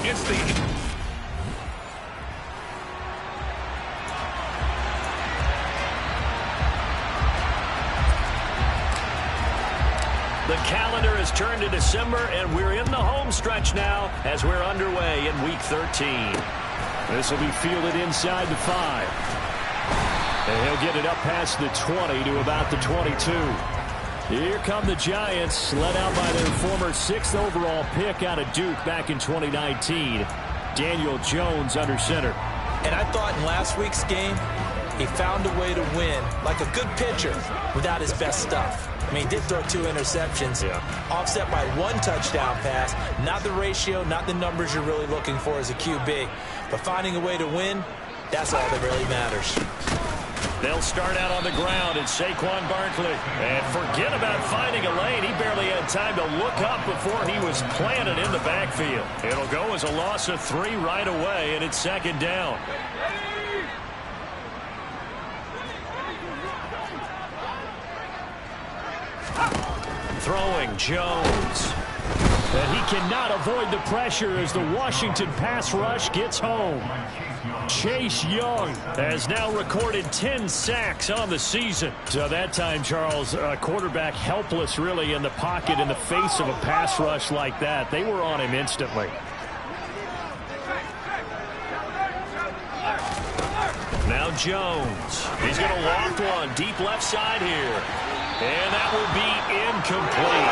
It's the... The calendar has turned to December, and we're in the home stretch now as we're underway in Week 13. This will be fielded inside the 5. And he'll get it up past the 20 to about the 22. Here come the Giants, led out by their former 6th overall pick out of Duke back in 2019. Daniel Jones under center. And I thought in last week's game, he found a way to win like a good pitcher without his best stuff. I mean, he did throw 2 interceptions, offset by 1 touchdown pass. Not the ratio, not the numbers you're really looking for as a QB. But finding a way to win, that's all that really matters. They'll start out on the ground, and Saquon Barkley. And forget about finding a lane. He barely had time to look up before he was planted in the backfield. It'll go as a loss of 3 right away, and it's 2nd down. Throwing Jones. And he cannot avoid the pressure as the Washington pass rush gets home. Chase Young has now recorded 10 sacks on the season. So that time, Charles, a quarterback helpless really in the pocket in the face of a pass rush like that. They were on him instantly. Now Jones. He's going to walk one deep left side here. And that will be incomplete.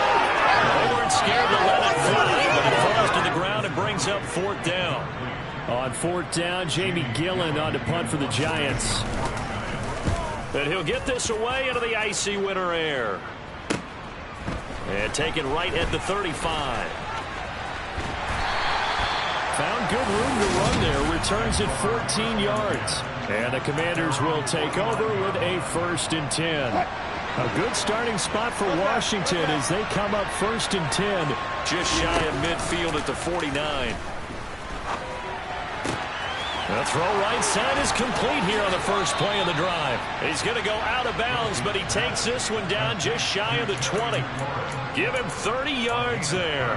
They weren't scared to let it fly, but it falls to the ground and brings up 4th down. On 4th down, Jamie Gillen on to punt for the Giants. And he'll get this away into the icy winter air. And taken right at the 35. Found good room to run there. Returns it 14 yards. And the Commanders will take over with a 1st and 10. A good starting spot for Washington as they come up 1st and 10. Just shy of midfield at the 49. The throw right side is complete here on the first play of the drive. He's going to go out of bounds, but he takes this one down just shy of the 20. Give him 30 yards there.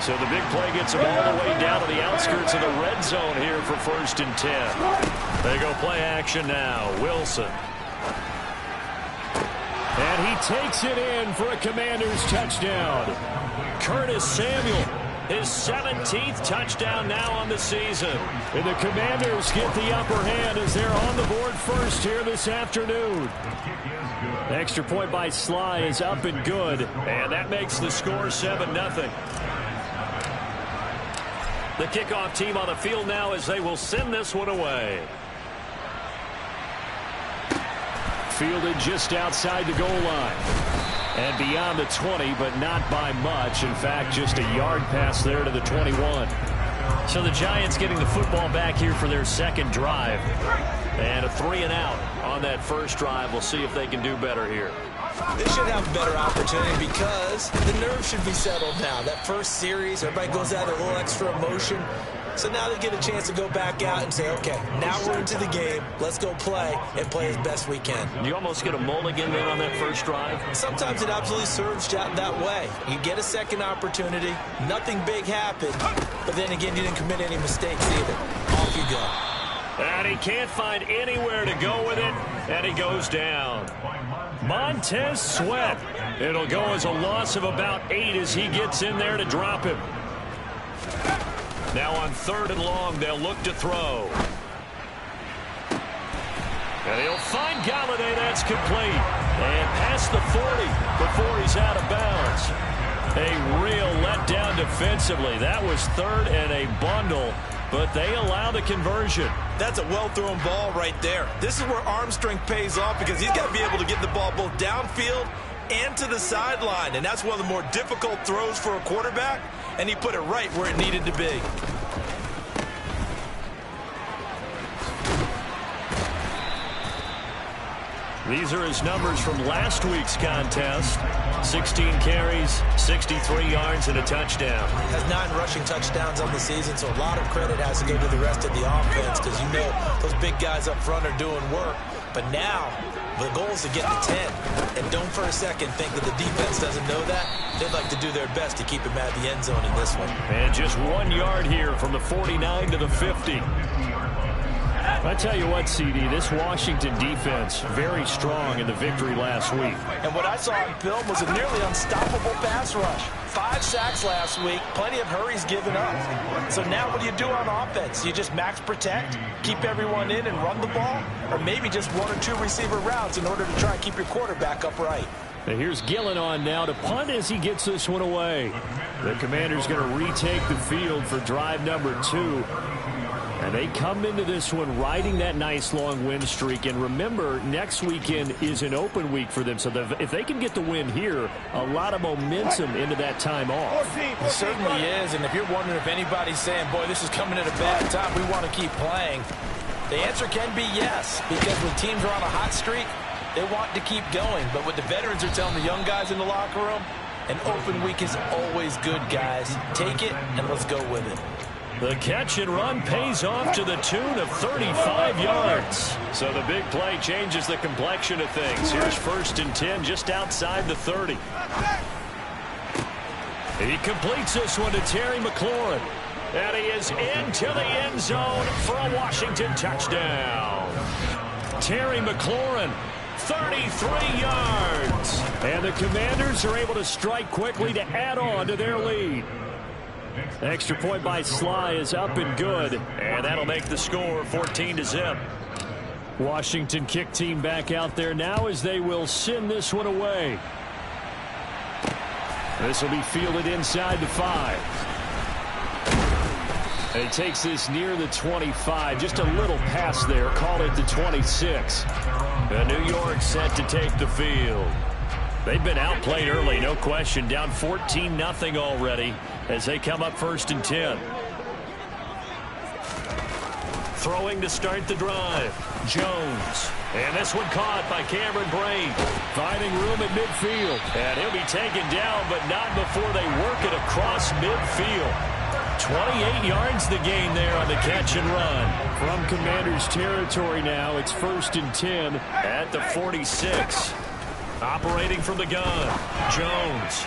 So the big play gets him all the way down to the outskirts of the red zone here for 1st and 10. They go play action now. Wilson. And he takes it in for a Commanders touchdown. Curtis Samuel, his 17th touchdown now on the season. And the Commanders get the upper hand as they're on the board first here this afternoon. Extra point by Sly is up and good. And that makes the score 7-0. The kickoff team on the field now as they will send this one away. Fielded just outside the goal line. And beyond the 20, but not by much. In fact, just a yard pass there to the 21. So the Giants getting the football back here for their 2nd drive. And a 3-and-out on that first drive. We'll see if they can do better here. They should have a better opportunity because the nerves should be settled now. That first series, everybody goes out a little extra emotion. So now they get a chance to go back out and say, okay, now we're into the game. Let's go play and play as best we can. You almost get a mulligan then on that first drive? Sometimes it absolutely serves that way. You get a 2nd opportunity. Nothing big happened. But then again, you didn't commit any mistakes either. Off you go. And he can't find anywhere to go with it. And he goes down. Montez Sweat. It'll go as a loss of about 8 as he gets in there to drop him. Now on 3rd and long, they'll look to throw. And he'll find Galladay. That's complete. And past the 40 before he's out of bounds. A real letdown defensively. That was 3rd and a bundle, but they allow the conversion. That's a well-thrown ball right there. This is where arm strength pays off because he's got to be able to get the ball both downfield and to the sideline. And that's one of the more difficult throws for a quarterback. And he put it right where it needed to be. These are his numbers from last week's contest. 16 carries, 63 yards, and a touchdown. Has 9 rushing touchdowns on the season, so a lot of credit has to go to the rest of the offense because you know those big guys up front are doing work. But now The goal is to get to 10. And don't for a second think that the defense doesn't know that. They'd like to do their best to keep him out of the end zone in this one. And just 1 yard here from the 49 to the 50. I tell you what, CD, this Washington defense, very strong in the victory last week. And what I saw on film was a nearly unstoppable pass rush. 5 sacks last week, plenty of hurries given up. So now what do you do on offense? You just max protect, keep everyone in and run the ball? Or maybe just 1 or 2 receiver routes in order to try and keep your quarterback upright? And here's Gillen on now to punt as he gets this one away. The Commander's going to retake the field for drive number 2. And they come into this one riding that nice long win streak. And remember, next weekend is an open week for them. So if they can get the win here, a lot of momentum into that time off. It certainly is. And if you're wondering if anybody's saying, boy, this is coming at a bad time, we want to keep playing, the answer can be yes. Because when teams are on a hot streak, they want to keep going. But what the veterans are telling the young guys in the locker room, an open week is always good, guys. Take it and let's go with it. The catch and run pays off to the tune of 35 yards. So the big play changes the complexion of things. Here's 1st and 10 just outside the 30. He completes this one to Terry McLaurin. And he is into the end zone for a Washington touchdown. Terry McLaurin, 33 yards. And the Commanders are able to strike quickly to add on to their lead. Extra point by Sly is up and good, and that'll make the score 14-0. Washington kick team back out there now as they will send this one away. This will be fielded inside the 5. And he takes this near the 25, just a little pass there, call it the 26. And New York set to take the field. They've been outplayed early, no question, down 14-0 already as they come up 1st and 10. Throwing to start the drive, Jones. And this one caught by Cameron Braid. Finding room at midfield. And he'll be taken down, but not before they work it across midfield. 28 yards the gain there on the catch and run. From Commander's territory now, it's 1st and 10 at the 46. Operating from the gun, Jones.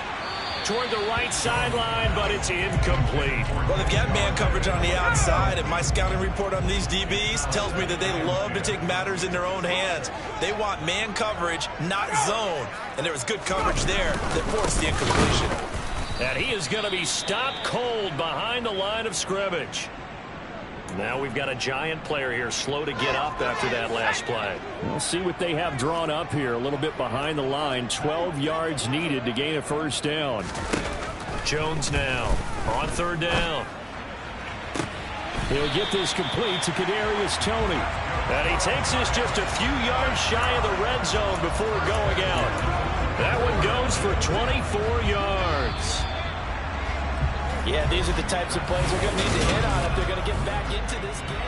Toward the right sideline, but it's incomplete. Well, they've got man coverage on the outside, and my scouting report on these DBs tells me that they love to take matters in their own hands. They want man coverage, not zone. And there was good coverage there that forced the incompletion. And he is going to be stopped cold behind the line of scrimmage. Now we've got a Giant player here slow to get up after that last play. We'll see what they have drawn up here. A little bit behind the line. 12 yards needed to gain a 1st down. Jones now on 3rd down. He'll get this complete to Kadarius Toney. And he takes this just a few yards shy of the red zone before going out. That one goes for 24 yards. Yeah, these are the types of plays they're going to need to hit on if they're going to get back into this game.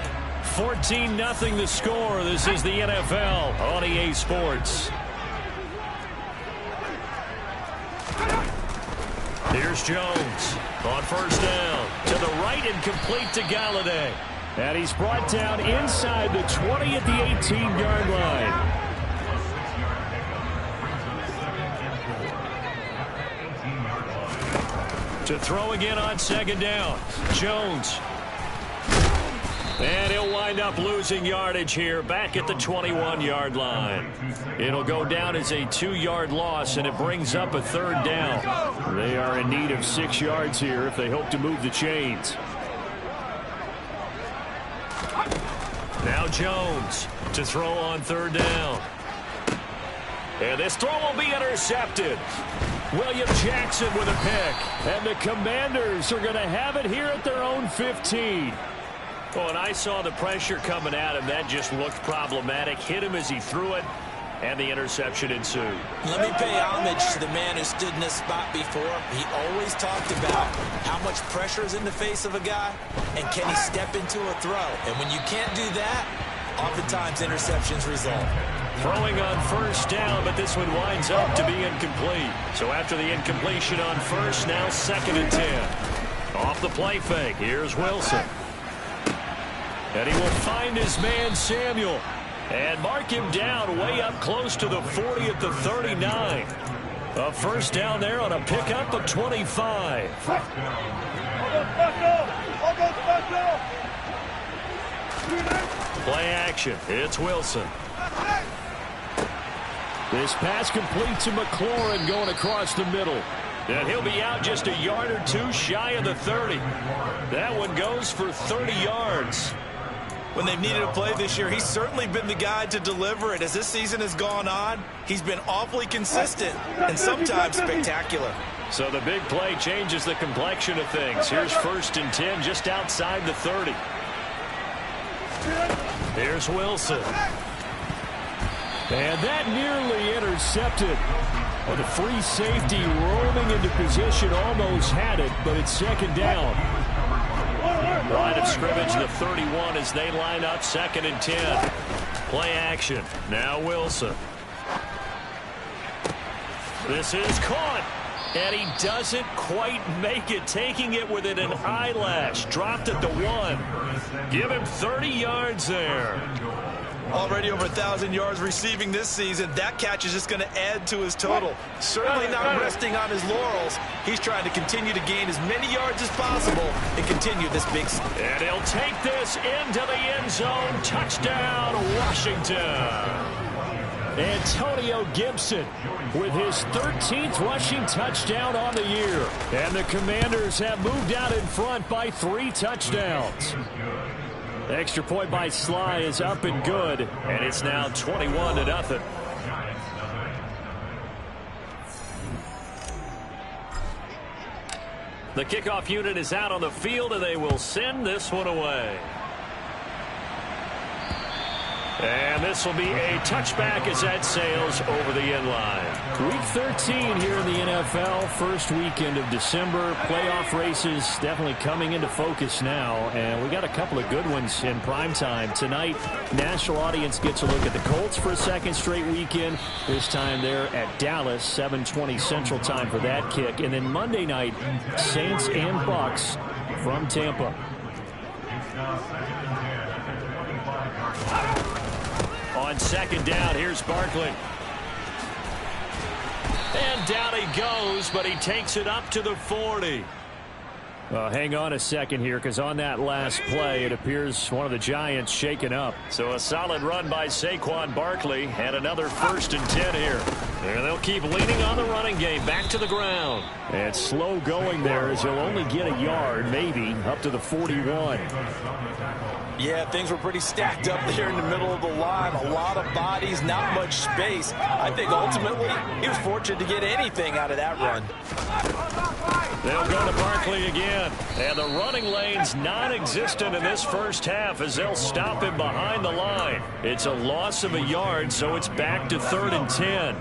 14-0 the score. This is the NFL on EA Sports. Here's Jones on 1st down. To the right and complete to Galladay. And he's brought down inside the 20 at the 18-yard line. To throw again on 2nd down. Jones. And he'll wind up losing yardage here back at the 21-yard line. It'll go down as a 2-yard loss, and it brings up a 3rd down. They are in need of 6 yards here if they hope to move the chains. Now Jones to throw on 3rd down. And this throw will be intercepted. William Jackson with a pick. And the Commanders are going to have it here at their own 15. Oh, and I saw the pressure coming at him. That just looked problematic. Hit him as he threw it, and the interception ensued. Let me pay homage to the man who stood in this spot before. He always talked about how much pressure is in the face of a guy, and can he step into a throw. And when you can't do that, oftentimes interceptions result. Throwing on 1st down, but this one winds up to be incomplete. So after the incompletion on 1st, now 2nd and 10. Off the play fake, here's Wilson. And he will find his man Samuel. And mark him down way up close to the 40 at the 39. A first down there on a pickup of 25. Play action. It's Wilson. This pass complete to McLaurin going across the middle. And he'll be out just a yard or two shy of the 30. That one goes for 30 yards. When they've needed a play this year, he's certainly been the guy to deliver it. As this season has gone on, he's been awfully consistent and sometimes spectacular. So the big play changes the complexion of things. Here's 1st and 10 just outside the 30. Here's Wilson. And that nearly intercepted. Well, the free safety roaming into position almost had it, but it's 2nd down. Line of scrimmage, the 31 as they line up 2nd and 10. Play action. Now Wilson. This is caught. And he doesn't quite make it, taking it within an eyelash. Dropped at the 1. Give him 30 yards there. Already over 1,000 yards receiving this season. That catch is just going to add to his total. Certainly not resting on his laurels. He's trying to continue to gain as many yards as possible and continue this big. And he'll take this into the end zone. Touchdown, Washington. Antonio Gibson with his 13th rushing touchdown on the year. And the Commanders have moved out in front by 3 touchdowns. Extra point by Sly is up and good. And it's now 21-0. The kickoff unit is out on the field, and they will send this one away. And this will be a touchback as that sails over the end line. Week 13 here in the NFL, first weekend of December. Playoff races definitely coming into focus now, and we got a couple of good ones in prime time. Tonight, national audience gets a look at the Colts for a 2nd straight weekend. This time they're at Dallas, 7:20 Central Time for that kick. And then Monday night, Saints and Bucks from Tampa. On 2nd down, here's Barkley. And down he goes, but he takes it up to the 40. Hang on a second here, because on that last play, it appears one of the Giants shaken up. So a solid run by Saquon Barkley, and another 1st and 10 here. And they'll keep leaning on the running game, back to the ground. And slow going there, as he'll only get a yard, maybe, up to the 41. Yeah, things were pretty stacked up there in the middle of the line. A lot of bodies, not much space. I think ultimately he was fortunate to get anything out of that run. They'll go to Barkley again. And the running lane's non-existent in this first half as they'll stop him behind the line. It's a loss of a yard, so it's back to 3rd and 10.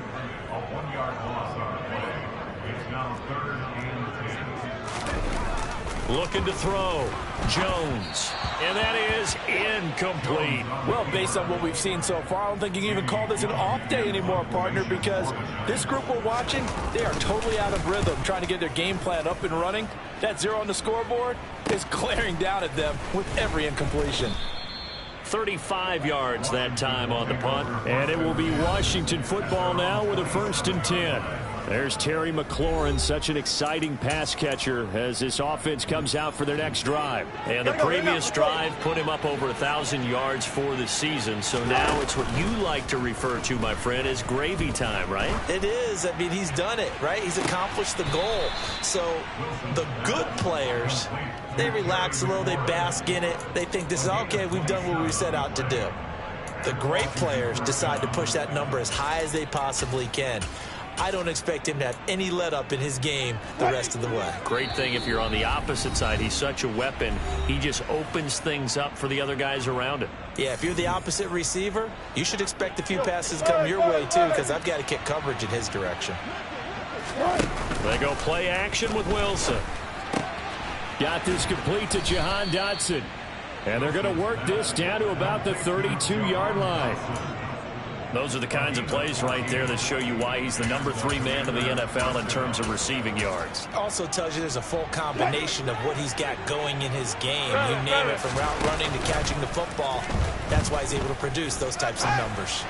Looking to throw. Jones. And that is incomplete. Well, based on what we've seen so far, I don't think you can even call this an off day anymore, partner, because this group we're watching, they are totally out of rhythm, trying to get their game plan up and running. That 0 on the scoreboard is glaring down at them with every incompletion. 35 yards that time on the punt. And it will be Washington football now with a 1st and 10. There's Terry McLaurin, such an exciting pass catcher as this offense comes out for their next drive. And the previous drive put him up over 1,000 yards for the season. So now it's what you like to refer to, my friend, as gravy time, right? It is. I mean, he's done it, right? He's accomplished the goal. So the good players, they relax a little, they bask in it. They think this is okay, we've done what we set out to do. The great players decide to push that number as high as they possibly can. I don't expect him to have any let-up in his game the rest of the way. Great thing if you're on the opposite side. He's such a weapon. He just opens things up for the other guys around him. Yeah, if you're the opposite receiver, you should expect a few passes to come your way, too, because I've got to kick coverage in his direction. They go play action with Wilson. Got this complete to Jahan Dotson. And they're going to work this down to about the 32-yard line. Those are the kinds of plays right there that show you why he's the number 3 man in the NFL in terms of receiving yards. Also tells you there's a full combination of what he's got going in his game. You name it, from route running to catching the football. That's why he's able to produce those types of numbers.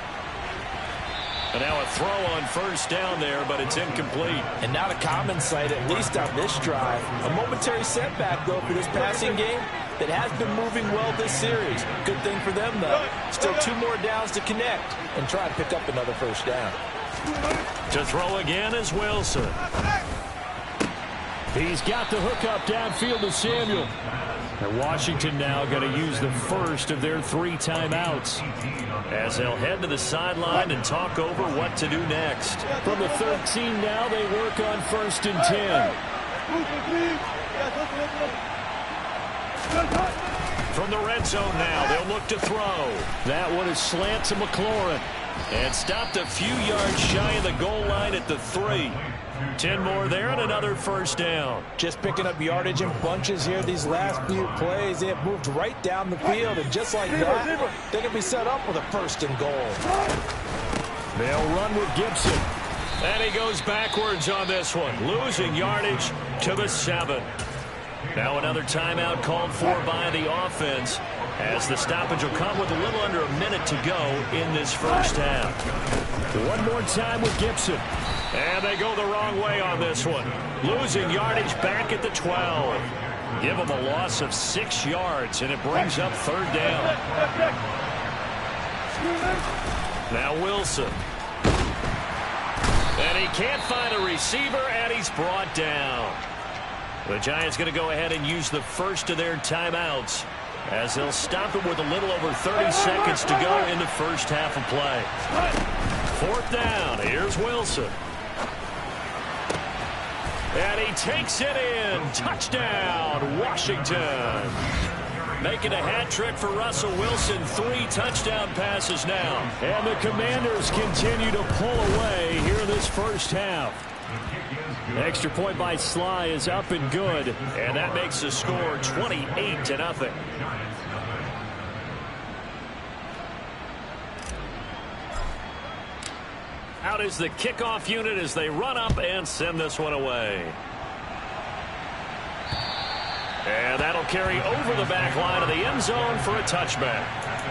And now a throw on first down there, but it's incomplete. And not a common sight, at least on this drive. A momentary setback, though, for this passing game that has been moving well this series. Good thing for them, though. Still 2 more downs to connect and try to pick up another first down. To throw again is Wilson. He's got the hook up downfield to Samuel. And Washington now going to use the first of their 3 timeouts, as they'll head to the sideline and talk over what to do next. From the 13 now, they work on 1st and 10. From the red zone now, they'll look to throw. That one is slant to McLaurin. And stopped a few yards shy of the goal line at the 3. 10 more there and another first down. Just picking up yardage in bunches here these last few plays. They have moved right down the field, and just like that, they can be set up with a 1st and goal. They'll run with Gibson. And he goes backwards on this one, losing yardage to the 7. Now another timeout called for by the offense, as the stoppage will come with a little under a minute to go in this first half. One more time with Gibson. And they go the wrong way on this one. Losing yardage back at the 12. Give them a loss of 6 yards, and it brings up 3rd down. Now Wilson. And he can't find a receiver, and he's brought down. The Giants going to go ahead and use the first of their timeouts, as they'll stop it with a little over 30 seconds to go in the first half of play. 4th down. Here's Wilson. And he takes it in. Touchdown, Washington. Making a hat trick for Russell Wilson. 3 touchdown passes now. And the Commanders continue to pull away here in this first half. Extra point by Sly is up and good. And that makes the score 28-0. Out is the kickoff unit as they run up and send this one away. And that'll carry over the back line of the end zone for a touchback.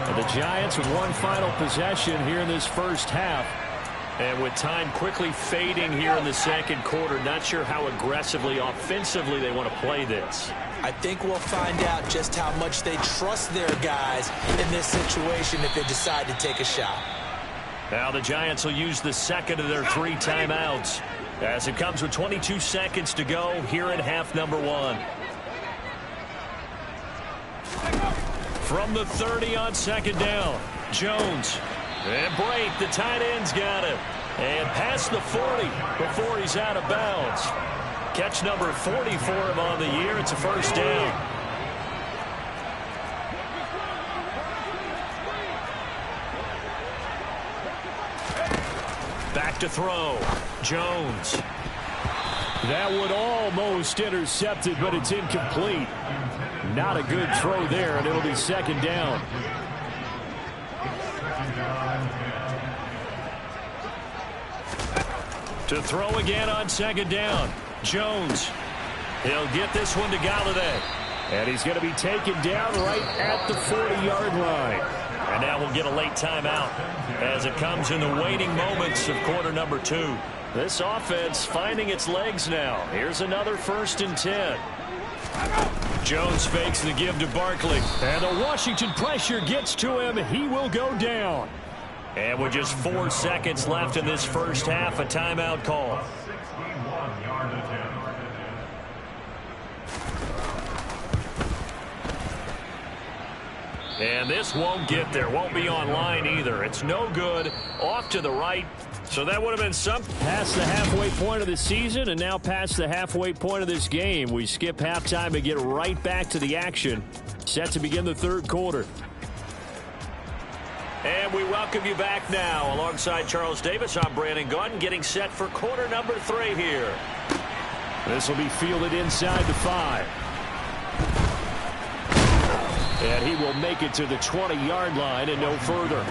And the Giants with one final possession here in this first half. And with time quickly fading here in the second quarter, not sure how aggressively, offensively they want to play this. I think we'll find out just how much they trust their guys in this situation if they decide to take a shot. Now the Giants will use the second of their 3 timeouts, as it comes with 22 seconds to go here in half number 1. From the 30 on 2nd down, Jones. And Brate, the tight end's got it. And past the 40 before he's out of bounds. Catch number 40 for him on the year. It's a first down. Back to throw. Jones. That would almost intercepted, but it's incomplete. Not a good throw there, and it'll be 2nd down. To throw again on 2nd down. Jones. He'll get this one to Galladay. And he's going to be taken down right at the 40-yard line. And now we'll get a late timeout as it comes in the waning moments of quarter number 2. This offense finding its legs now. Here's another 1st and 10. Jones fakes the give to Barkley. And the Washington pressure gets to him. He will go down. And with just 4 seconds left in this first half, a timeout call. And this won't get there. Won't be online either. It's no good. Off to the right. So that would have been something. Past the halfway point of the season and now past the halfway point of this game. We skip halftime and get right back to the action. Set to begin the 3rd quarter. And we welcome you back now. Alongside Charles Davis, I'm Brandon Gaudin, getting set for quarter number 3 here. This will be fielded inside the 5. And he will make it to the 20-yard line and no further.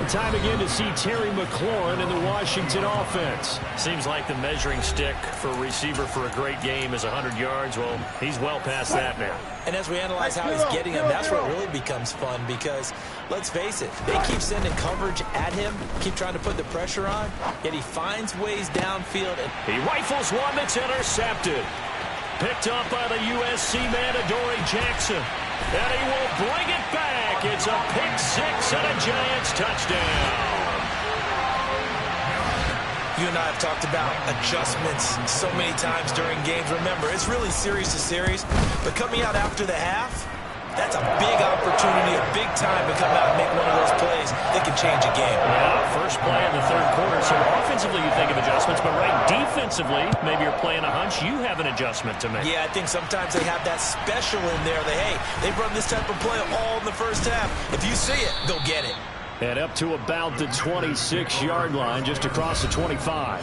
Time again to see Terry McLaurin in the Washington offense. Seems like the measuring stick for a receiver for a great game is 100 yards. Well, he's well past that now. And as we analyze how he's getting them, that's where it really becomes fun, because Let's face it, they keep sending coverage at him, keep trying to put the pressure on, yet he finds ways downfield. And he rifles one that's intercepted. Picked up by the USC man, Adoree Jackson. And he will bring it back. It's a pick six and a Giants touchdown. You and I have talked about adjustments so many times during games. Remember, it's really series to series. But coming out after the half, that's a big opportunity, a big time to come out and make one of those plays that can change a game. Yeah, first play in the third quarter. So offensively, you think of adjustments, but right defensively, maybe you're playing a hunch. You have an adjustment to make. Yeah, I think sometimes they have that special in there that, hey, they've run this type of play all in the first half. If you see it, go get it. And up to about the 26-yard line, just across the 25.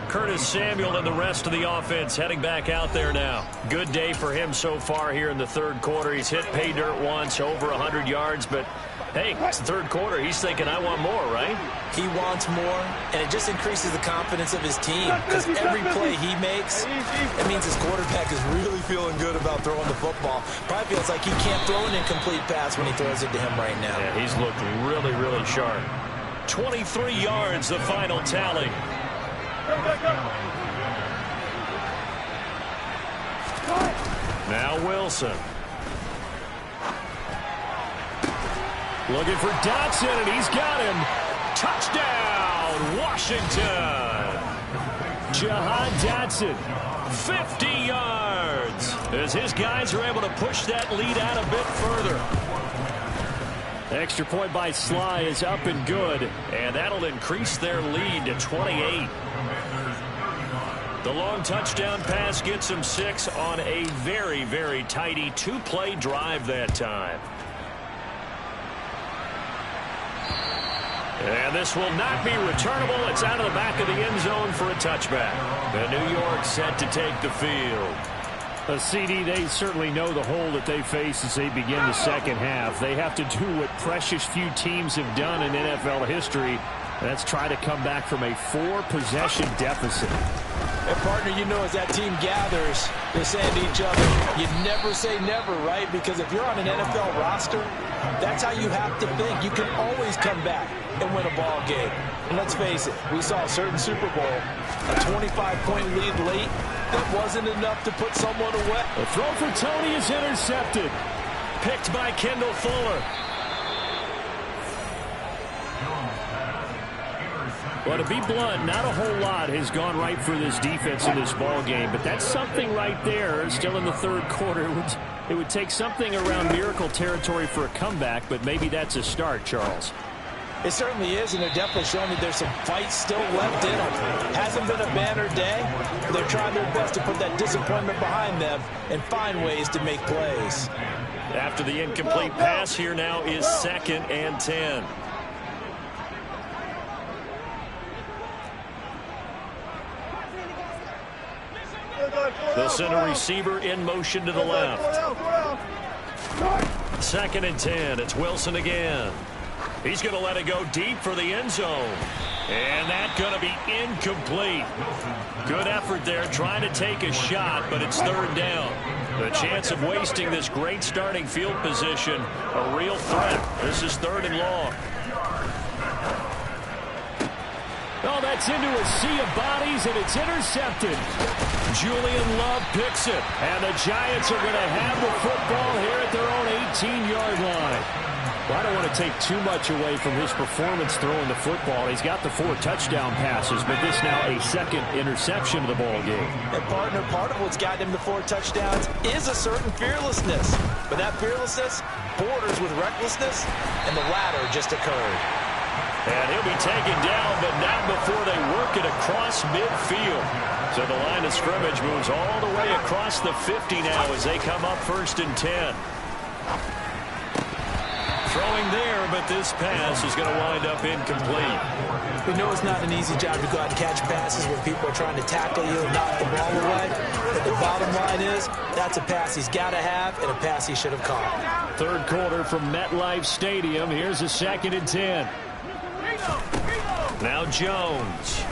Curtis Samuel and the rest of the offense heading back out there now. Good day for him so far here in the third quarter. He's hit pay dirt once, over 100 yards, but hey, it's the third quarter. He's thinking, I want more, right? He wants more, and it just increases the confidence of his team because every play he makes, it means his quarterback is really feeling good about throwing the football. Probably feels like he can't throw an incomplete pass when he throws it to him right now. Yeah, he's looked really, really sharp. 23 yards, the final tally. Now Wilson. Looking for Dotson, and he's got him. Touchdown, Washington. Jahan Dotson. 50 yards. As his guys are able to push that lead out a bit further. Extra point by Sly is up and good. And that'll increase their lead to 28. The long touchdown pass gets him 6 on a very, very tidy two-play drive that time. And this will not be returnable. It's out of the back of the end zone for a touchback. The New York set to take the field. A CD, they certainly know the hole that they face as they begin the second half. They have to do what precious few teams have done in NFL history. That's try to come back from a 4-possession deficit. And partner, you know, as that team gathers, they're saying to each other, you never say never, right? Because if you're on an NFL roster, that's how you have to think. You can always come back and win a ball game. And let's face it, we saw a certain Super Bowl, a 25-point lead late, that wasn't enough to put someone away. The throw for Tony is intercepted. Picked by Kendall Fuller. Well, to be blunt, not a whole lot has gone right for this defense in this ball game, but that's something right there. Still in the third quarter, it would take something around miracle territory for a comeback, but maybe that's a start, Charles. It certainly is, and they're definitely showing that there's some fight still left in them. Hasn't been a banner day. They're trying their best to put that disappointment behind them and find ways to make plays. After the incomplete pass, here now is 2nd and 10. They'll send a receiver in motion to the left. 2nd and 10. It's Wilson again. He's going to let it go deep for the end zone. And that's going to be incomplete. Good effort there trying to take a shot, but it's 3rd down. The chance of wasting this great starting field position, a real threat. This is 3rd and long. Oh, that's into a sea of bodies, and it's intercepted. Julian Love picks it. And the Giants are going to have the football here at their own 18-yard line. Well, I don't want to take too much away from his performance throwing the football. He's got the 4 touchdown passes, but this now a 2nd interception of the ball game. And partner, part of what's gotten him the 4 touchdowns is a certain fearlessness. But that fearlessness borders with recklessness, and the latter just occurred. And he'll be taken down, but not before they work it across midfield. So the line of scrimmage moves all the way across the 50 now as they come up 1st and 10. Throwing there, but this pass is going to wind up incomplete. We know it's not an easy job to go out and catch passes when people are trying to tackle you and knock the ball away. But the bottom line is, that's a pass he's got to have and a pass he should have caught. 3rd quarter from MetLife Stadium. Here's a 2nd and 10. Now Jones.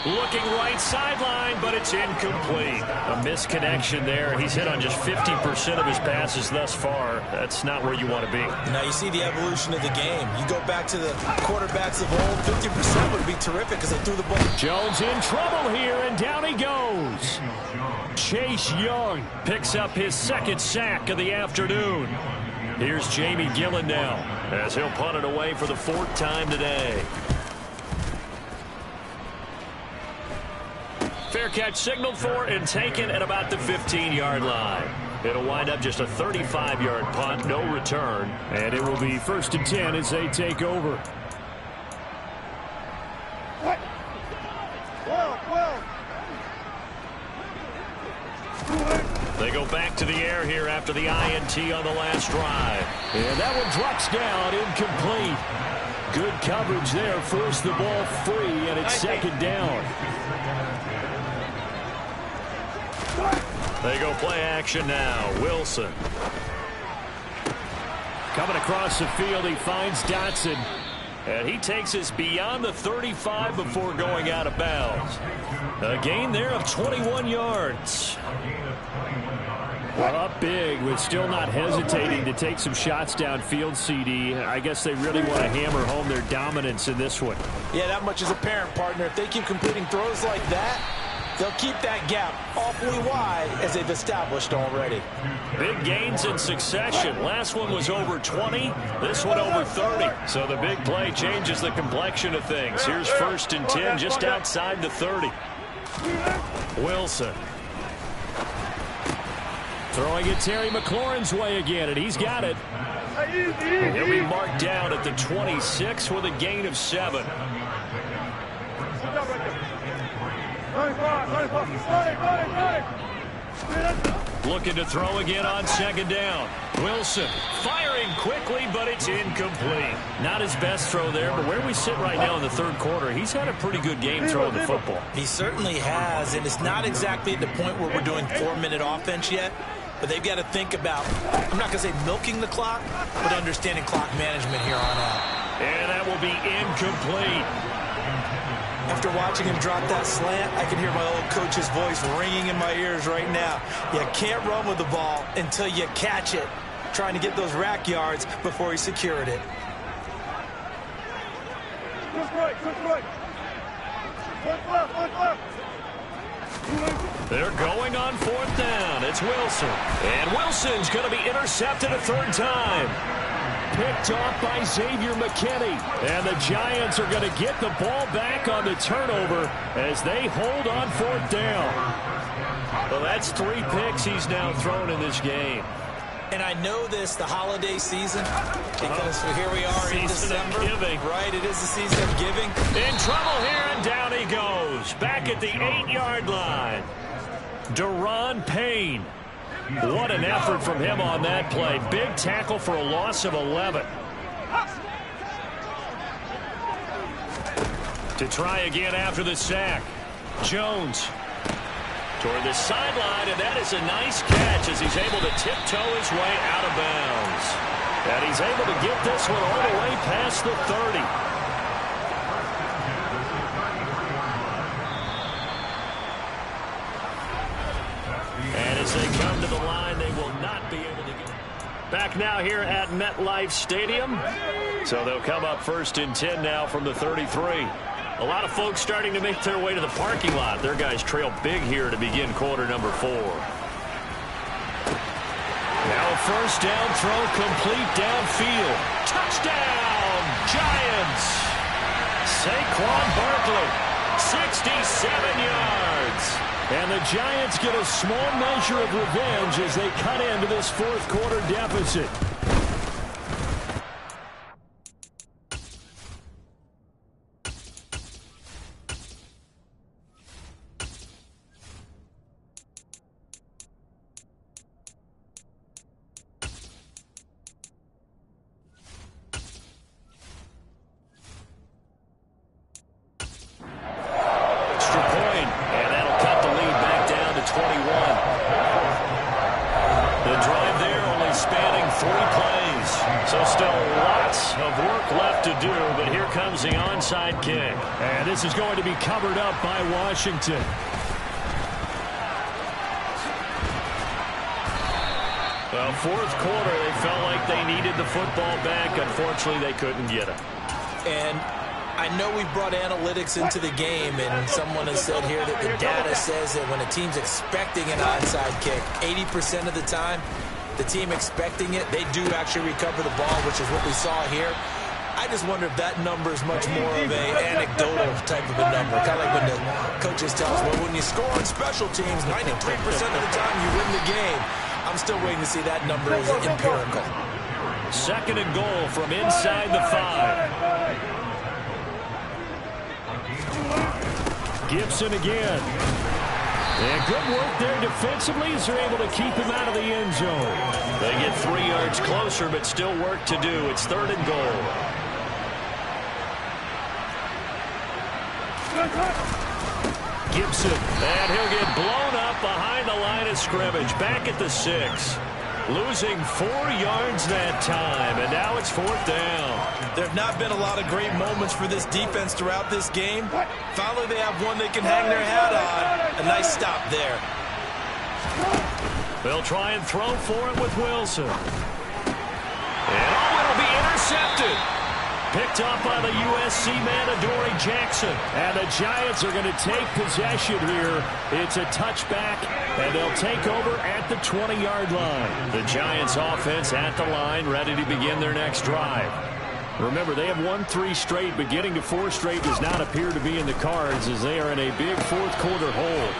Looking right sideline, but it's incomplete. A misconnection there. He's hit on just 50% of his passes thus far. That's not where you want to be. Now you see the evolution of the game. You go back to the quarterbacks of old, 50% would be terrific because they threw the ball. Jones in trouble here, and down he goes. Chase Young picks up his second sack of the afternoon. Here's Jamie Gillen now, as he'll punt it away for the 4th time today. Fair catch signaled for and taken at about the 15-yard line. It'll wind up just a 35-yard punt, no return. And it will be 1st and 10 as they take over. They go back to the air here after the INT on the last drive. And that one drops down, incomplete. Good coverage there, forced the ball free, and it's 2nd down. They go play action now. Wilson. Coming across the field, he finds Dotson. And he takes us beyond the 35 before going out of bounds. A gain there of 21 yards. Well, up big with still not hesitating to take some shots downfield, CD. I guess they really want to hammer home their dominance in this one. Yeah, that much is apparent, partner. If they keep completing throws like that, they'll keep that gap awfully wide as they've established already. Big gains in succession. Last one was over 20. This one over 30. So the big play changes the complexion of things. Here's 1st and 10 just outside the 30. Wilson. Throwing it Terry McLaurin's way again, and he's got it. He'll be marked down at the 26 with a gain of 7. Looking to throw again on 2nd down. Wilson firing quickly, but it's incomplete. Not his best throw there, but where we sit right now in the 3rd quarter, he's had a pretty good game throwing the football. He certainly has, and it's not exactly at the point where we're doing 4-minute offense yet, but they've got to think about, I'm not going to say milking the clock, but understanding clock management here on out. And that will be incomplete. After watching him drop that slant, I can hear my old coach's voice ringing in my ears right now. You can't run with the ball until you catch it. Trying to get those rack yards before he secured it. They're going on 4th down. It's Wilson. And Wilson's going to be intercepted a 3rd time. Picked off by Xavier McKinney. And the Giants are going to get the ball back on the turnover as they hold on 4th down. Well, that's 3 picks he's now thrown in this game. And I know this, the holiday season, because here we are in December. Right, it is the season of giving. In trouble here, and down he goes. Back at the 8-yard line. Deron Payne. What an effort from him on that play. Big tackle for a loss of 11. To try again after the sack. Jones toward the sideline, and that is a nice catch as he's able to tiptoe his way out of bounds. And he's able to get this one all the way past the 30. And as they come to the line, they will not be able to get back now here at MetLife Stadium. So they'll come up 1st and 10 now from the 33. A lot of folks starting to make their way to the parking lot. Their guys trail big here to begin quarter number 4. Now a 1st down throw complete downfield. Touchdown, Giants! Saquon Barkley, 67 yards. And the Giants get a small measure of revenge as they cut into this 4th quarter deficit. minutes of work left to do, but here comes the onside kick. And this is going to be covered up by Washington. Well, fourth quarter, they felt like they needed the football back. Unfortunately, they couldn't get it. And I know we brought analytics into the game, and someone has said here that the data says that when a team's expecting an onside kick, 80% of the time, the team expecting it, they do actually recover the ball, which is what we saw here. I just wonder if that number is much more of a anecdotal type of a number. Kind of like when the coaches tell us, well, when you score on special teams, 93% of the time you win the game. I'm still waiting to see that number is empirical. Second and goal from inside the 5. Gibson again. And good work there defensively as they're able to keep him out of the end zone. They get 3 yards closer, but still work to do. It's third and goal. Gibson. And he'll get blown up behind the line of scrimmage. Back at the 6. Losing 4 yards that time, and now it's fourth down. There have not been a lot of great moments for this defense throughout this game. Finally, they have one they can hang their hat on. A nice stop there. They'll try and throw for it with Wilson. And it'll be intercepted. Picked up by the USC man, Adoree Jackson. And the Giants are going to take possession here. It's a touchback, and they'll take over at the 20-yard line. The Giants offense at the line, ready to begin their next drive. Remember, they have won 3 straight, but getting to 4 straight does not appear to be in the cards as they are in a big fourth quarter hole.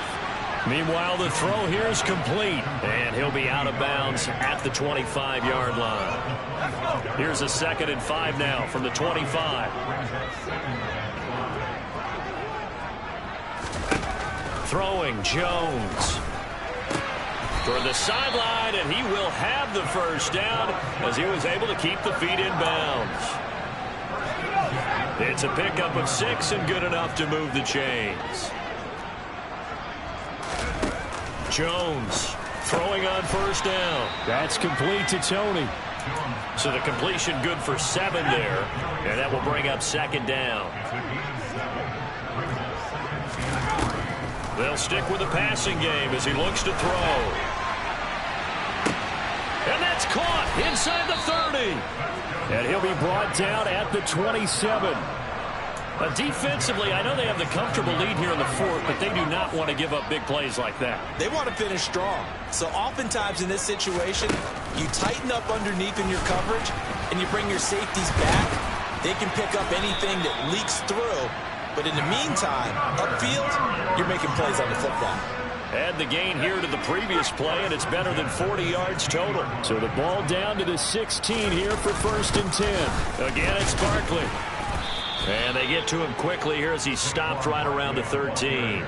Meanwhile, the throw here is complete, and he'll be out of bounds at the 25-yard line. Here's a 2nd and 5 now from the 25. Throwing Jones toward the sideline, and he will have the first down as he was able to keep the feet in bounds. It's a pickup of 6 and good enough to move the chains. Jones throwing on first down. That's complete to Tony. So the completion good for 7 there, and that will bring up 2nd down. They'll stick with the passing game as he looks to throw. And that's caught inside the 30. And he'll be brought down at the 27. Defensively, I know they have the comfortable lead here in the 4th, but they do not want to give up big plays like that. They want to finish strong. So oftentimes in this situation, you tighten up underneath in your coverage, and you bring your safeties back. They can pick up anything that leaks through. But in the meantime, upfield, you're making plays on the football. Add the gain here to the previous play, and it's better than 40 yards total. So the ball down to the 16 here for 1st and 10. Again, it's Barkley. And they get to him quickly here as he stopped right around the 13.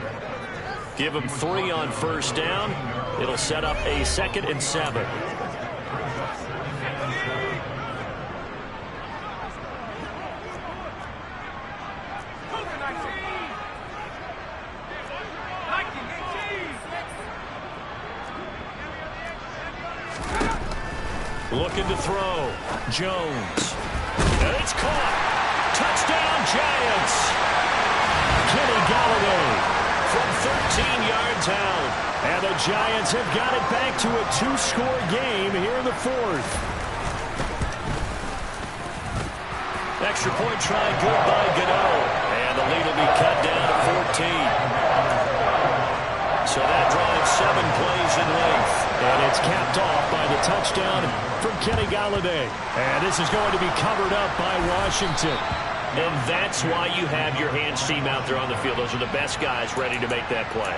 Give him 3 on first down. It'll set up a 2nd and 7. Looking to throw. Jones. And it's caught. Touchdown, Giants. Kenny Golladay from 13 yards out. And the Giants have got it back to a 2-score game here in the 4th. Extra point try good by Gano. And the lead will be cut down to 14. So that drives 7 plays in length. And it's capped off by the touchdown from Kenny Golladay. And this is going to be covered up by Washington. And that's why you have your hands team out there on the field. Those are the best guys ready to make that play.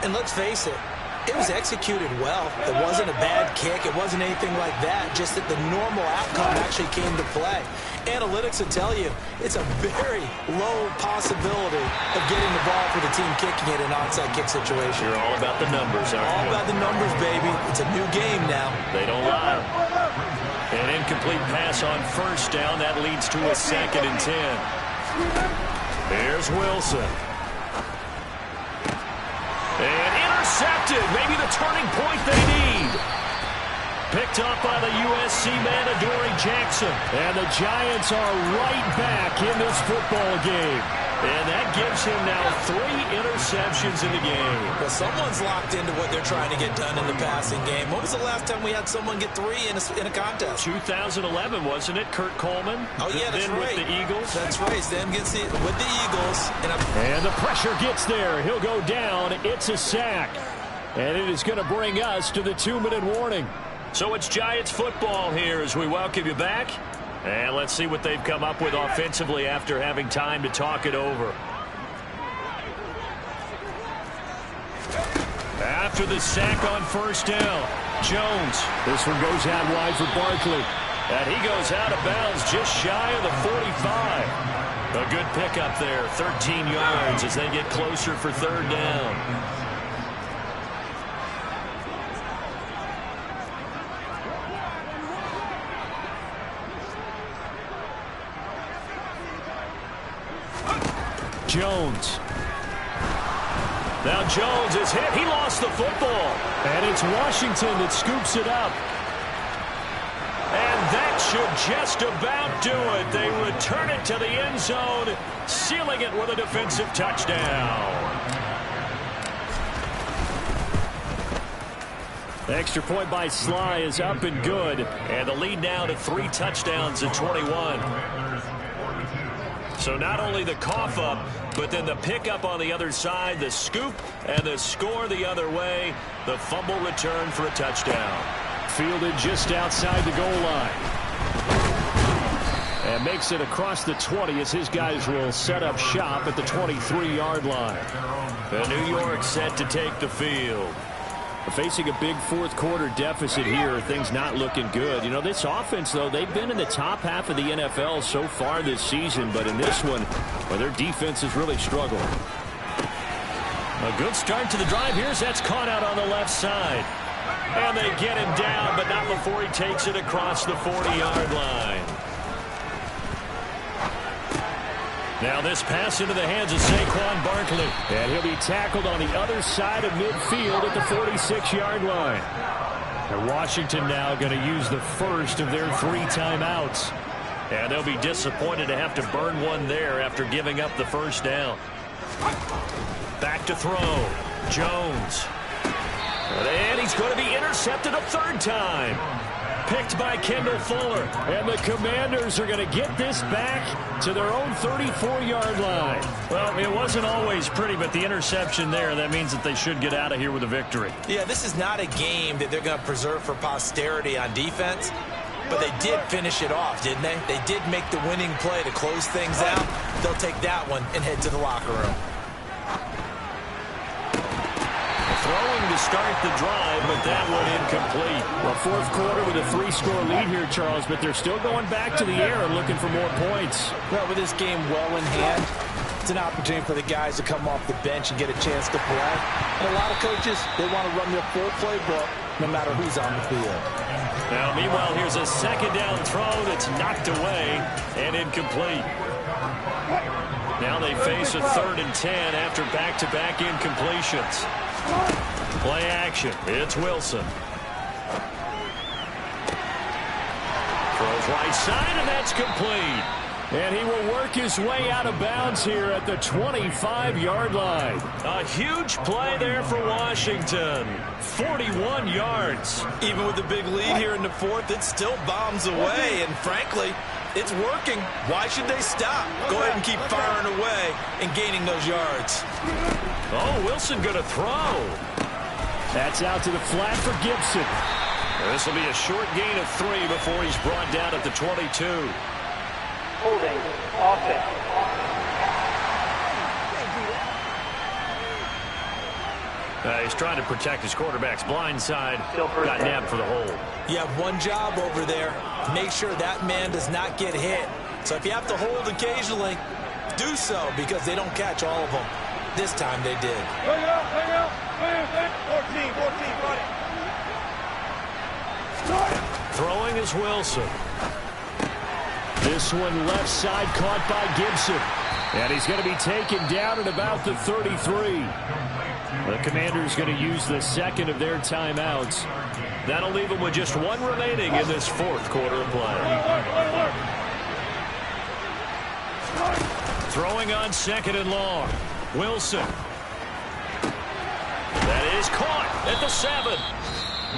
And let's face it, it was executed well. It wasn't a bad kick. It wasn't anything like that. Just that the normal outcome actually came to play. Analytics will tell you it's a very low possibility of getting the ball for the team kicking it in an onside kick situation. You're all about the numbers, aren't you? All about the numbers, baby. It's a new game now. They don't lie. An incomplete pass on first down. That leads to a 2nd and 10. Here's Wilson. And intercepted. Maybe the turning point they need. Picked off by the USC man, Adoree Jackson. And the Giants are right back in this football game. And that gives him now 3 interceptions in the game. Well, someone's locked into what they're trying to get done in the passing game. When was the last time we had someone get 3 in a contest? 2011, wasn't it? Kurt Coleman. Oh, yeah, that's then right. with the Eagles. That's right. Then gets with the Eagles. And the pressure gets there. He'll go down. It's a sack. And it is going to bring us to the 2-minute warning. So it's Giants football here as we welcome you back. And let's see what they've come up with offensively after having time to talk it over. After the sack on first down, Jones. This one goes out wide for Barkley. And he goes out of bounds just shy of the 45. A good pickup there, 13 yards as they get closer for third down. Jones. Now Jones is hit. He lost the football. And it's Washington that scoops it up. And that should just about do it. They return it to the end zone, sealing it with a defensive touchdown. The extra point by Sly is up and good. And the lead now to 3 touchdowns at 21. So not only the cough up, but then the pickup on the other side, the scoop, and the score the other way. The fumble return for a touchdown. Fielded just outside the goal line. And makes it across the 20 as his guys will set up shop at the 23-yard line. The New York set to take the field. Facing a big fourth-quarter deficit here, things not looking good. You know, this offense, though, they've been in the top half of the NFL so far this season, but in this one, well, their defense has really struggled. A good start to the drive. Here's that's caught out on the left side. And they get him down, but not before he takes it across the 40-yard line. Now this pass into the hands of Saquon Barkley. And he'll be tackled on the other side of midfield at the 46-yard line. And Washington now going to use the first of their 3 timeouts. And they'll be disappointed to have to burn one there after giving up the first down. Back to throw. Jones. And he's going to be intercepted a 3rd time. Picked by Kendall Fuller. And the Commanders are going to get this back to their own 34-yard line. Well, it wasn't always pretty, but the interception there, that means that they should get out of here with a victory. Yeah, this is not a game that they're going to preserve for posterity on defense, but they did finish it off, didn't they? They did make the winning play to close things out. They'll take that one and head to the locker room. Throwing to start the drive, but that one incomplete. Well, fourth quarter with a 3-score lead here, Charles, but they're still going back to the air and looking for more points. Well, with this game well in hand, it's an opportunity for the guys to come off the bench and get a chance to play. And a lot of coaches, they want to run their full playbook no matter who's on the field. Now, meanwhile, here's a 2nd down throw that's knocked away and incomplete. Now they face a 3rd and 10 after back-to-back incompletions. Play action. It's Wilson. Throws right side, and that's complete. And he will work his way out of bounds here at the 25-yard line. A huge play there for Washington. 41 yards. Even with the big lead here in the 4th, it still bombs away, and frankly, it's working. Why should they stop? Go ahead and keep firing away and gaining those yards. Oh, Wilson going to throw. That's out to the flat for Gibson. This will be a short gain of 3 before he's brought down at the 22. Holding offense. He's trying to protect his quarterback's blind side. Got nabbed for the hold. You have one job over there. Make sure that man does not get hit. So if you have to hold occasionally, do so because they don't catch all of them. This time they did. 14, got it. Throwing is Wilson. This one left side caught by Gibson. And he's going to be taken down at about the 33. The Commanders going to use the 2nd of their timeouts. That'll leave them with just one remaining in this fourth quarter of play. Throwing on second and long. Wilson. That is caught at the 7.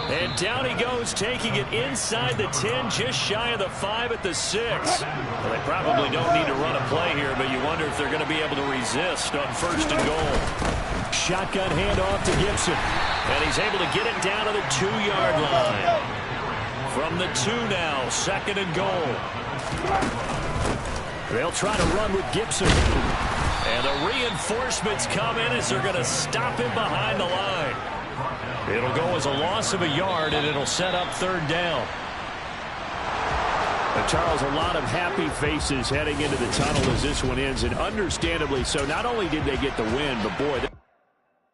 And down he goes, taking it inside the 10, just shy of the 5 at the 6. Well, they probably don't need to run a play here, but you wonder if they're going to be able to resist on first and goal. Shotgun handoff to Gibson. And he's able to get it down to the 2-yard line. From the 2 now, second and goal. They'll try to run with Gibson. And the reinforcements come in as they're going to stop him behind the line. It'll go as a loss of a yard, and it'll set up third down. Charles, a lot of happy faces heading into the tunnel as this one ends, and understandably so. Not only did they get the win, but boy,